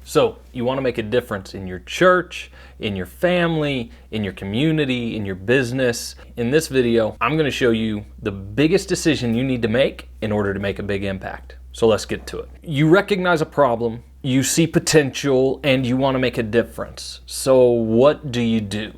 So you want to make a difference in your church, in your family, in your community, in your business. In this video, I'm going to show you the biggest decision you need to make in order to make a big impact. So let's get to it. You recognize a problem, you see potential, and you want to make a difference. So what do you do?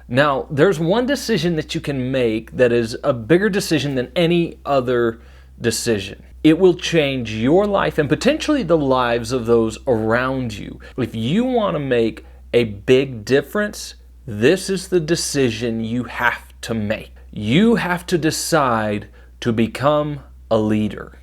Now, there's one decision that you can make that is a bigger decision than any other decision. It will change your life and potentially the lives of those around you. If you want to make a big difference, this is the decision you have to make. You have to decide to become a leader.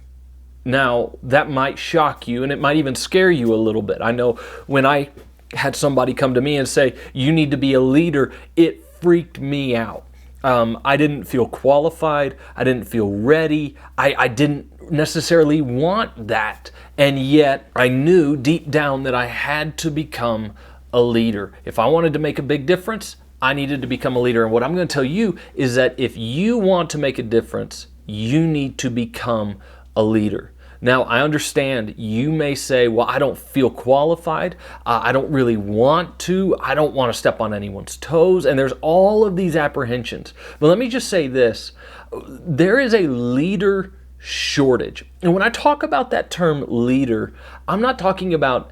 Now, that might shock you and it might even scare you a little bit. I know when I had somebody come to me and say, you need to be a leader, it freaked me out. I didn't feel qualified. I didn't feel ready. I didn't necessarily want that. And yet I knew deep down that I had to become a leader. If I wanted to make a big difference, I needed to become a leader. And what I'm going to tell you is that if you want to make a difference, you need to become a leader. Now, I understand you may say, well, I don't feel qualified. I don't really want to. I don't want to step on anyone's toes. And there's all of these apprehensions. But let me just say this. There is a leader shortage. And when I talk about that term leader, I'm not talking about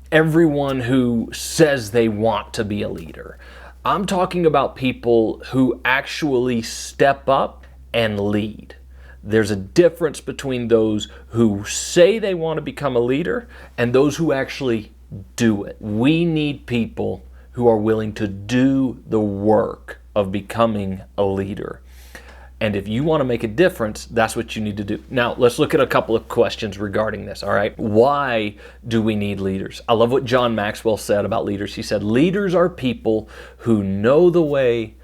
everyone who says they want to be a leader. I'm talking about people who actually step up and lead. There's a difference between those who say they want to become a leader and those who actually do it. We need people who are willing to do the work of becoming a leader. And if you want to make a difference, that's what you need to do. Now, let's look at a couple of questions regarding this, all right? Why do we need leaders? I love what John Maxwell said about leaders. He said, leaders are people who know the way,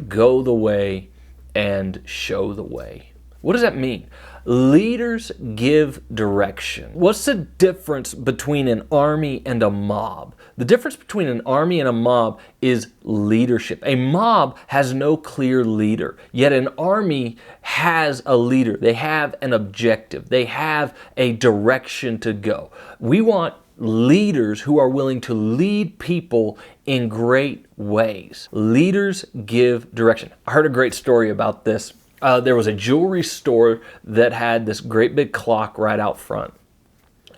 go the way, and show the way. What does that mean? Leaders give direction. What's the difference between an army and a mob? The difference between an army and a mob is leadership. A mob has no clear leader, yet an army has a leader. They have an objective. They have a direction to go. We want leaders who are willing to lead people in great ways. Leaders give direction. I heard a great story about this. There was a jewelry store that had this great big clock right out front.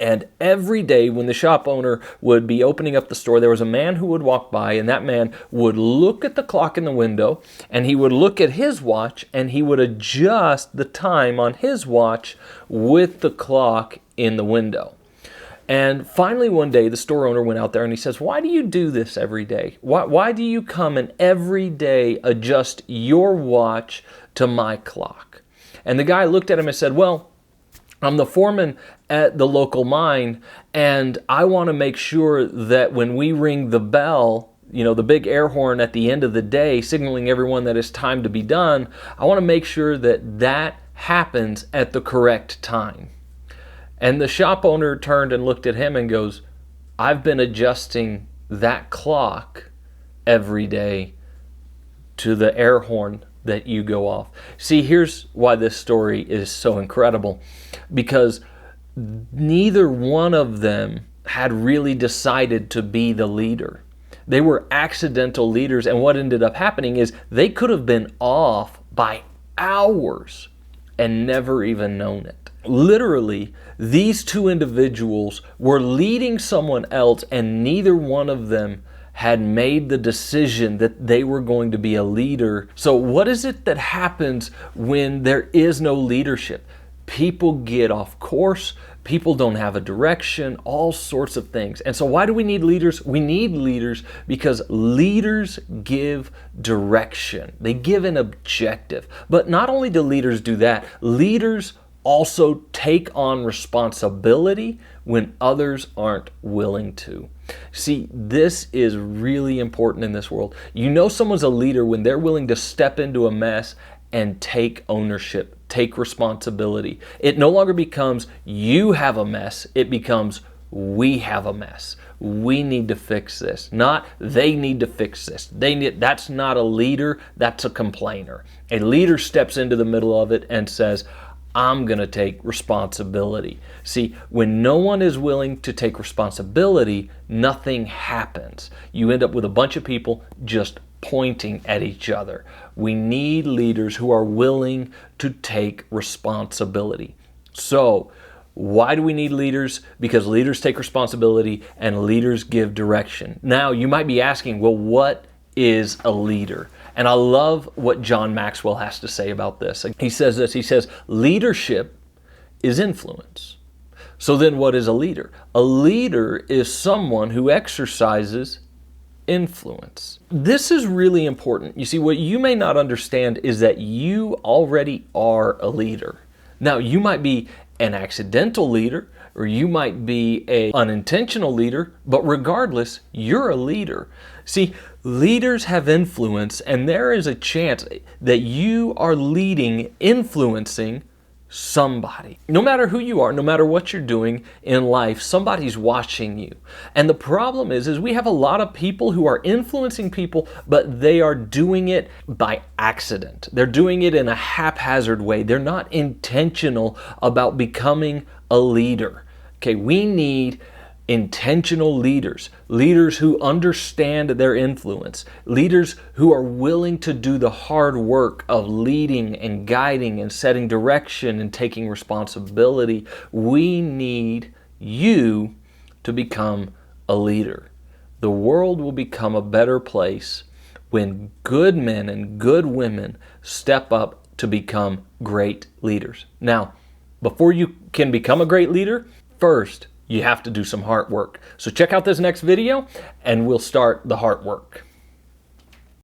And every day when the shop owner would be opening up the store, there was a man who would walk by, and that man would look at the clock in the window, and he would look at his watch, and he would adjust the time on his watch with the clock in the window. And finally one day the store owner went out there and he says, why do you do this every day? Why do you come and every day adjust your watch to my clock? And the guy looked at him and said, well, I'm the foreman at the local mine, and I want to make sure that when we ring the bell, you know, the big air horn at the end of the day, signaling everyone that it's time to be done, I want to make sure that that happens at the correct time. And the shop owner turned and looked at him and goes, I've been adjusting that clock every day to the air horn that you go off. See, here's why this story is so incredible. Because neither one of them had really decided to be the leader. They were accidental leaders, and what ended up happening is they could have been off by hours and never even known it. Literally, these two individuals were leading someone else, and neither one of them had made the decision that they were going to be a leader. So what is it that happens when there is no leadership? People get off course, people don't have a direction, all sorts of things. And so why do we need leaders? We need leaders because leaders give direction. They give an objective. But not only do leaders do that, leaders also take on responsibility when others aren't willing to. See, this is really important in this world. You know someone's a leader when they're willing to step into a mess and take ownership, take responsibility. It no longer becomes you have a mess, it becomes we have a mess. We need to fix this. Not they need to fix this. That's not a leader, that's a complainer. A leader steps into the middle of it and says, I'm going to take responsibility. See, when no one is willing to take responsibility, nothing happens. You end up with a bunch of people just pointing at each other. We need leaders who are willing to take responsibility. So, why do we need leaders? Because leaders take responsibility and leaders give direction. Now, you might be asking, well, what is a leader? And I love what John Maxwell has to say about this. He says this, he says, leadership is influence. So then what is a leader? A leader is someone who exercises influence. This is really important. You see, what you may not understand is that you already are a leader. Now, you might be an accidental leader, or you might be an unintentional leader, but regardless, you're a leader. See, leaders have influence, and there is a chance that you are leading, influencing somebody. No matter who you are, no matter what you're doing in life, somebody's watching you. And the problem is we have a lot of people who are influencing people, but they are doing it by accident. They're doing it in a haphazard way. They're not intentional about becoming a leader. Okay, we need intentional leaders, leaders who understand their influence, leaders who are willing to do the hard work of leading and guiding and setting direction and taking responsibility. We need you to become a leader. The world will become a better place when good men and good women step up to become great leaders. Now, before you can become a great leader, first, you have to do some hard work. So check out this next video and we'll start the hard work.